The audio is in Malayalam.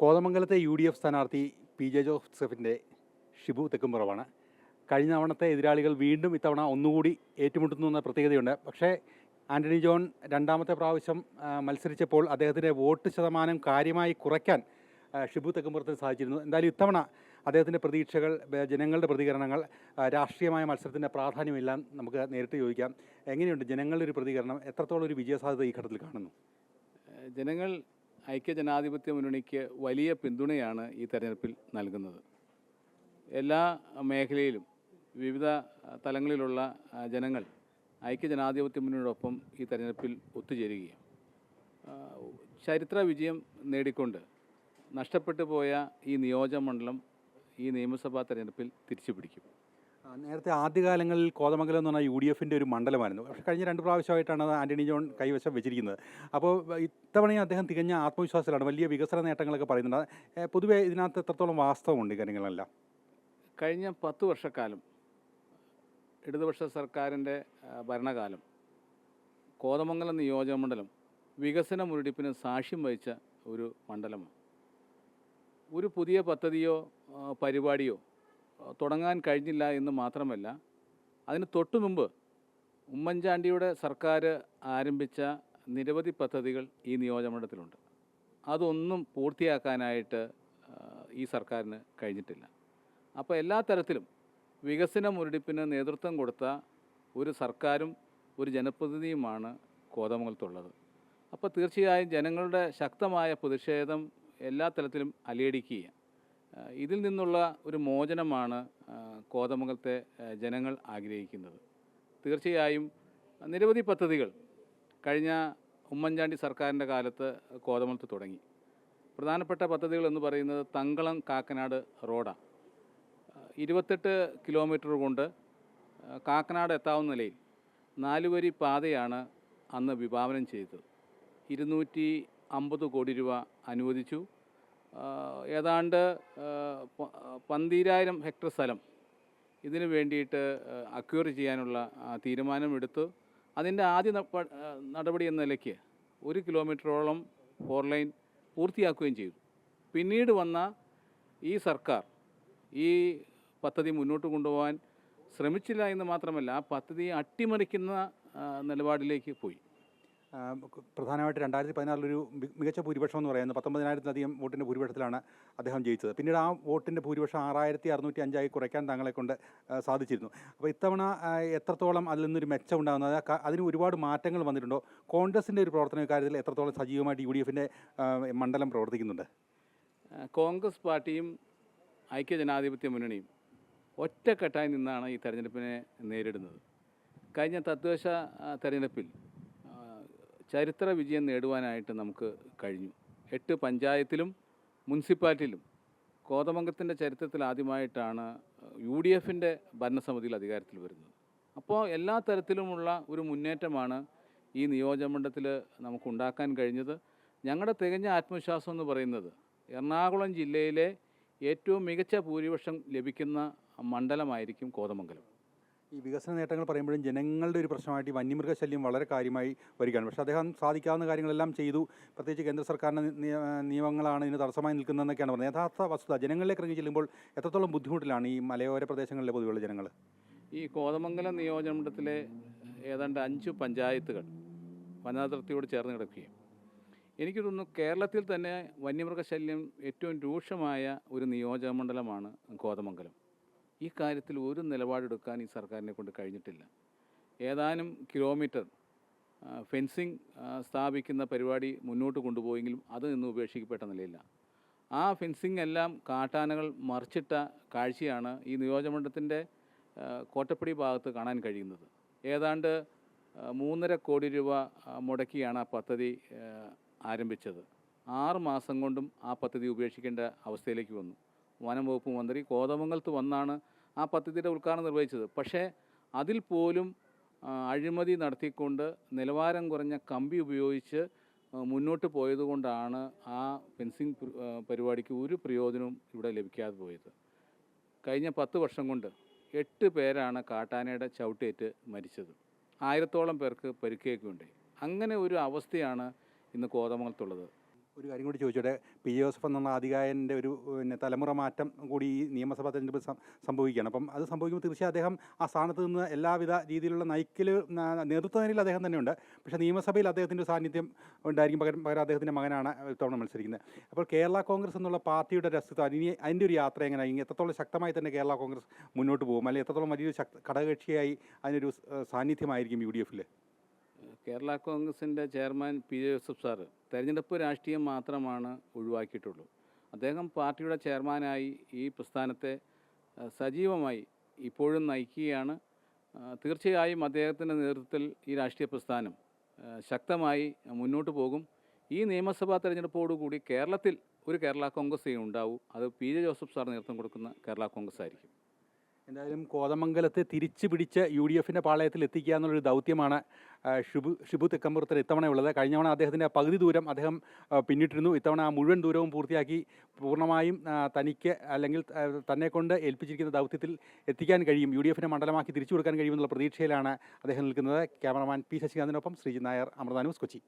കോതമംഗലത്തെ UDF സ്ഥാനാർത്ഥി PJ ജോസഫിൻ്റെ ഷിബു തെക്കുംപുറമാണ്. കഴിഞ്ഞ തവണത്തെ എതിരാളികൾ വീണ്ടും ഇത്തവണ ഒന്നുകൂടി ഏറ്റുമുട്ടുന്നു എന്ന പ്രത്യേകതയുണ്ട്. പക്ഷേ ആൻ്റണി ജോൺ രണ്ടാമത്തെ പ്രാവശ്യം മത്സരിച്ചപ്പോൾ അദ്ദേഹത്തിൻ്റെ വോട്ട് ശതമാനം കാര്യമായി കുറയ്ക്കാൻ ഷിബു തെക്കുംപുറത്തിന് സാധിച്ചിരുന്നു. എന്തായാലും ഇത്തവണ അദ്ദേഹത്തിൻ്റെ പ്രതീക്ഷകൾ, ജനങ്ങളുടെ പ്രതികരണങ്ങൾ, രാഷ്ട്രീയമായ മത്സരത്തിൻ്റെ പ്രാധാന്യമെല്ലാം നമുക്ക് നേരിട്ട് ചോദിക്കാം. എങ്ങനെയുണ്ട് ജനങ്ങളുടെ ഒരു പ്രതികരണം? എത്രത്തോളം ഒരു വിജയസാധ്യത ഈ ഘട്ടത്തിൽ കാണുന്നു? ജനങ്ങൾ ഐക്യജനാധിപത്യ മുന്നണിക്ക് വലിയ പിന്തുണയാണ് ഈ തെരഞ്ഞെടുപ്പിൽ നൽകുന്നത്. എല്ലാ മേഖലയിലും വിവിധ തലങ്ങളിലുള്ള ജനങ്ങൾ ഐക്യജനാധിപത്യ മുന്നണിയോടൊപ്പം ഈ തെരഞ്ഞെടുപ്പിൽ ഒത്തുചേരുകയാണ്. ചരിത്ര വിജയം നേടിക്കൊണ്ട് നഷ്ടപ്പെട്ടു പോയ ഈ നിയോജകമണ്ഡലം ഈ നിയമസഭാ തെരഞ്ഞെടുപ്പിൽ തിരിച്ചു പിടിക്കും. നേരത്തെ ആദ്യകാലങ്ങളിൽ കോതമംഗലം എന്ന് പറഞ്ഞാൽ UDFൻ്റെ ഒരു മണ്ഡലമായിരുന്നു. പക്ഷേ കഴിഞ്ഞ 2 പ്രാവശ്യമായിട്ടാണ് അത് ആൻ്റണി ജോൺ കൈവശം വെച്ചിരിക്കുന്നത്. അപ്പോൾ ഇത്തവണയും അദ്ദേഹം തികഞ്ഞ ആത്മവിശ്വാസത്തിലാണ്, വലിയ വികസന നേട്ടങ്ങളൊക്കെ പറയുന്നുണ്ട്. പൊതുവെ ഇതിനകത്ത് എത്രത്തോളം വാസ്തവമുണ്ട് ഈ കാര്യങ്ങളെല്ലാം? കഴിഞ്ഞ 10 വർഷക്കാലം ഇടതുപക്ഷ സർക്കാരിൻ്റെ ഭരണകാലം കോതമംഗലം നിയോജകമണ്ഡലം വികസന മുരടിപ്പിന് സാക്ഷ്യം വഹിച്ച ഒരു മണ്ഡലമാണ്. ഒരു പുതിയ പദ്ധതിയോ പരിപാടിയോ തുടങ്ങാൻ കഴിഞ്ഞില്ല എന്ന് മാത്രമല്ല, അതിന് തൊട്ടു മുമ്പ് ഉമ്മൻചാണ്ടിയുടെ സർക്കാർ ആരംഭിച്ച നിരവധി പദ്ധതികൾ ഈ നിയോജകമണ്ഡലത്തിലുണ്ട്. അതൊന്നും പൂർത്തിയാക്കാനായിട്ട് ഈ സർക്കാരിന് കഴിഞ്ഞിട്ടില്ല. അപ്പോൾ എല്ലാ തരത്തിലും വികസന മുരടിപ്പിന് നേതൃത്വം കൊടുത്ത ഒരു സർക്കാരും ഒരു ജനപ്രതിനിധിയുമാണ് കോതമംഗലത്തുള്ളത്. അപ്പോൾ തീർച്ചയായും ജനങ്ങളുടെ ശക്തമായ പ്രതിഷേധം എല്ലാ തലത്തിലും അലയടിക്കുകയാണ്. ഇതിൽ നിന്നുള്ള ഒരു മോചനമാണ് കോതമംഗലത്തെ ജനങ്ങൾ ആഗ്രഹിക്കുന്നത്. തീർച്ചയായും നിരവധി പദ്ധതികൾ കഴിഞ്ഞ ഉമ്മൻചാണ്ടി സർക്കാരിൻ്റെ കാലത്ത് കോതമംഗലത്ത് തുടങ്ങി. പ്രധാനപ്പെട്ട പദ്ധതികൾ എന്ന് പറയുന്നത് തങ്കളം കാക്കനാട് റോഡാണ്. 28 കിലോമീറ്റർ കൊണ്ട് കാക്കനാട് എത്താവുന്ന നിലയിൽ 4 വരി പാതയാണ് അന്ന് വിഭാവനം ചെയ്തത്. 250 കോടി രൂപ അനുവദിച്ചു. ഏതാണ്ട് 12,000 ഹെക്ടർ സ്ഥലം ഇതിനു വേണ്ടിയിട്ട് അക്വയർ ചെയ്യാനുള്ള തീരുമാനമെടുത്തു. അതിൻ്റെ ആദ്യ നടപടി എന്ന നിലയ്ക്ക് 1 കിലോമീറ്ററോളം 4 ലൈൻ പൂർത്തിയാക്കുകയും ചെയ്തു. പിന്നീട് വന്ന ഈ സർക്കാർ ഈ പദ്ധതി മുന്നോട്ട് കൊണ്ടുപോകാൻ ശ്രമിച്ചില്ല എന്ന് മാത്രമല്ല, ആ പദ്ധതിയെ അട്ടിമറിക്കുന്ന നിലപാടിലേക്ക് പോയി. പ്രധാനമായിട്ട് 2014 മികച്ച ഭൂരിപക്ഷം എന്ന് പറയുന്നത് 19,000-ലധികം വോട്ടിൻ്റെ ഭൂരിപക്ഷത്തിലാണ് അദ്ദേഹം ജയിച്ചത്. പിന്നീട് ആ വോട്ടിൻ്റെ ഭൂരിപക്ഷം 6,605 കുറയ്ക്കാൻ തങ്ങളെ കൊണ്ട് സാധിച്ചിരുന്നു. അപ്പോൾ ഇത്തവണ എത്രത്തോളം അതിൽ നിന്നൊരു മെച്ചം ഉണ്ടാകുന്നത്, അതിന് ഒരുപാട് മാറ്റങ്ങൾ വന്നിട്ടുണ്ടോ? കോൺഗ്രസിൻ്റെ ഒരു പ്രവർത്തന കാര്യത്തിൽ എത്രത്തോളം സജീവമായിട്ട് UDFൻ്റെ മണ്ഡലം പ്രവർത്തിക്കുന്നുണ്ട്? കോൺഗ്രസ് പാർട്ടിയും ഐക്യജനാധിപത്യ മുന്നണിയും ഒറ്റക്കെട്ടായി നിന്നാണ് ഈ തെരഞ്ഞെടുപ്പിനെ നേരിടുന്നത്. കഴിഞ്ഞ തദ്ദേശ തെരഞ്ഞെടുപ്പിൽ ചരിത്ര വിജയം നേടുവാനായിട്ട് നമുക്ക് കഴിഞ്ഞു. 8 പഞ്ചായത്തിലും മുനിസിപ്പാലിറ്റിയിലും കോതമംഗലത്തിൻ്റെ ചരിത്രത്തിൽ ആദ്യമായിട്ടാണ് UDFൻ്റെ ഭരണസമിതിയിൽ അധികാരത്തിൽ വരുന്നത്. അപ്പോൾ എല്ലാ തരത്തിലുമുള്ള ഒരു മുന്നേറ്റമാണ് ഈ നിയോജകമണ്ഡലത്തിൽ നമുക്കുണ്ടാക്കാൻ കഴിഞ്ഞത്. ഞങ്ങളുടെ തികഞ്ഞ ആത്മവിശ്വാസം എന്ന് പറയുന്നത് എറണാകുളം ജില്ലയിലെ ഏറ്റവും മികച്ച ഭൂരിപക്ഷം ലഭിക്കുന്ന മണ്ഡലമായിരിക്കും കോതമംഗലം. ഈ വികസന നേട്ടങ്ങൾ പറയുമ്പോഴും ജനങ്ങളുടെ ഒരു പ്രശ്നമായിട്ട് ഈ വന്യമൃഗശല്യം വളരെ കാര്യമായി വരികയാണ്. പക്ഷേ അദ്ദേഹം സാധിക്കാവുന്ന കാര്യങ്ങളെല്ലാം ചെയ്തു. പ്രത്യേകിച്ച് കേന്ദ്ര സർക്കാരിൻ്റെ നിയമങ്ങളാണ് ഇതിന് തടസ്സമായി നിൽക്കുന്നതെന്നൊക്കെയാണ് പറഞ്ഞത്. യഥാർത്ഥ വസ്തുത ജനങ്ങളിലേക്ക് ഇറങ്ങി ചെല്ലുമ്പോൾ എത്രത്തോളം ബുദ്ധിമുട്ടിലാണ് ഈ മലയോര പ്രദേശങ്ങളിലെ പൊതുവെയുള്ള ജനങ്ങൾ? ഈ കോതമംഗലം നിയോജകമണ്ഡലത്തിലെ ഏതാണ്ട് 5 പഞ്ചായത്തുകൾ വനാതിർത്തിയോട് ചേർന്ന് കിടക്കുകയും, എനിക്ക് തോന്നുന്നു കേരളത്തിൽ തന്നെ വന്യമൃഗശല്യം ഏറ്റവും രൂക്ഷമായ ഒരു നിയോജകമണ്ഡലമാണ് കോതമംഗലം. ഈ കാര്യത്തിൽ ഒരു നിലപാടെടുക്കാൻ ഈ സർക്കാരിനെ കൊണ്ട് കഴിഞ്ഞിട്ടില്ല. ഏതാനും കിലോമീറ്റർ ഫെൻസിങ് സ്ഥാപിക്കുന്ന പരിപാടി മുന്നോട്ട് കൊണ്ടുപോയെങ്കിലും അത് ഇന്ന് ഉപേക്ഷിക്കപ്പെട്ട നിലയില്ല. ആ ഫെൻസിങ് എല്ലാം കാട്ടാനകൾ മറിച്ചിട്ട കാഴ്ചയാണ് ഈ നിയോജകമണ്ഡലത്തിൻ്റെ കോട്ടപ്പടി ഭാഗത്ത് കാണാൻ കഴിയുന്നത്. ഏതാണ്ട് 3.5 കോടി രൂപ മുടക്കിയാണ് ആ പദ്ധതി ആരംഭിച്ചത്. 6 മാസം കൊണ്ടും ആ പദ്ധതി ഉപേക്ഷിക്കേണ്ട അവസ്ഥയിലേക്ക് വന്നു. വനം വകുപ്പ് മന്ത്രി കോതമംഗലത്ത് വന്നാണ് ആ പദ്ധതിയുടെ ഉദ്ഘാടനം നിർവഹിച്ചത്. പക്ഷേ അതിൽ പോലും അഴിമതി നടത്തിക്കൊണ്ട് നിലവാരം കുറഞ്ഞ കമ്പി ഉപയോഗിച്ച് മുന്നോട്ട് പോയതുകൊണ്ടാണ് ആ ഫെൻസിങ് പരിപാടിക്ക് ഒരു പ്രയോജനവും ഇവിടെ ലഭിക്കാതെ പോയത്. കഴിഞ്ഞ 10 വർഷം കൊണ്ട് 8 പേരാണ് കാട്ടാനയുടെ ചവിട്ടേറ്റ് മരിച്ചത്. 1000-ഓളം പേർക്ക് പരിക്കേൽക്കുകയുണ്ടായി. അങ്ങനെ ഒരു അവസ്ഥയാണ് ഇന്ന് കോതമംഗലത്തുള്ളത്. ഒരു കാര്യം കൂടി ചോദിച്ചോട്ടെ, പി ജോസഫ് എന്നുള്ള ആധികായൻ്റെ ഒരു തലമുറ മാറ്റം കൂടി ഈ നിയമസഭാ തെരഞ്ഞെടുപ്പ് സംഭവിക്കുകയാണ്. അപ്പം അത് സംഭവിക്കുമ്പോൾ തീർച്ചയായും അദ്ദേഹം ആ സ്ഥാനത്ത് നിന്ന് എല്ലാവിധ രീതിയിലുള്ള നയിക്കൽ നേതൃത്വ നിലയിൽ അദ്ദേഹം തന്നെയുണ്ട്. പക്ഷേ നിയമസഭയിൽ അദ്ദേഹത്തിൻ്റെ സാന്നിധ്യം ഉണ്ടായിരിക്കും. പകരം അദ്ദേഹത്തിൻ്റെ മകനാണ് ഇത്തവണ മത്സരിക്കുന്നത്. അപ്പോൾ കേരള കോൺഗ്രസ് എന്നുള്ള പാർട്ടിയുടെ ഒരു അസ്തിത്വം ഇനി അതിൻ്റെ ഒരു യാത്ര എങ്ങനെയാണ്? എത്രത്തോളം ശക്തമായി തന്നെ കേരള കോൺഗ്രസ് മുന്നോട്ട് പോകും, അല്ലെങ്കിൽ എത്രത്തോളം വലിയൊരു ഘടകകക്ഷിയായി അതിനൊരു സാന്നിധ്യമായിരിക്കും UDF-ൽ? കേരള കോൺഗ്രസിൻ്റെ chairman P J Joseph sir തെരഞ്ഞെടുപ്പ് രാഷ്ട്രീയം മാത്രമാണ് ഒഴിവാക്കിയിട്ടുള്ളൂ. അദ്ദേഹം പാർട്ടിയുടെ ചെയർമാനായി ഈ പ്രസ്ഥാനത്തെ സജീവമായി ഇപ്പോഴും നയിക്കുകയാണ്. തീർച്ചയായും അദ്ദേഹത്തിൻ്റെ നേതൃത്വത്തിൽ ഈ രാഷ്ട്രീയ പ്രസ്ഥാനം ശക്തമായി മുന്നോട്ട് പോകും. ഈ നിയമസഭാ തെരഞ്ഞെടുപ്പോടുകൂടി കേരളത്തിൽ ഒരു കേരള കോൺഗ്രസ് ഉണ്ടാവൂ. അത് പി ജെ ജോസഫ് സാർ നേതൃത്വം കൊടുക്കുന്ന കേരള കോൺഗ്രസ് ആയിരിക്കും. എന്തായാലും കോതമംഗലത്തെ തിരിച്ചു പിടിച്ച് UDF-ൻ്റെ പാളയത്തിൽ എത്തിക്കുക എന്നുള്ളൊരു ദൗത്യമാണ് ഷിബു തെക്കമ്പുറത്തിന് ഇത്തവണയുള്ളത്. കഴിഞ്ഞ തവണ അദ്ദേഹത്തിൻ്റെ പകുതി ദൂരം അദ്ദേഹം പിന്നിട്ടിരുന്നു. ഇത്തവണ ആ മുഴുവൻ ദൂരവും പൂർത്തിയാക്കി പൂർണ്ണമായും തനിക്ക് അല്ലെങ്കിൽ തന്നെക്കൊണ്ട് ഏൽപ്പിച്ചിരിക്കുന്ന ദൗത്യത്തിൽ എത്തിക്കാൻ കഴിയും, UDF-നെ മണ്ഡലമാക്കി തിരിച്ചു കൊടുക്കാൻ കഴിയുമെന്നുള്ള പ്രതീക്ഷയിലാണ് അദ്ദേഹം നിൽക്കുന്നത്. Cameraman P. ശശികാന്തിനൊപ്പം ശ്രീജിത് നായർ, അമൃത ന്യൂസ്, കൊച്ചി.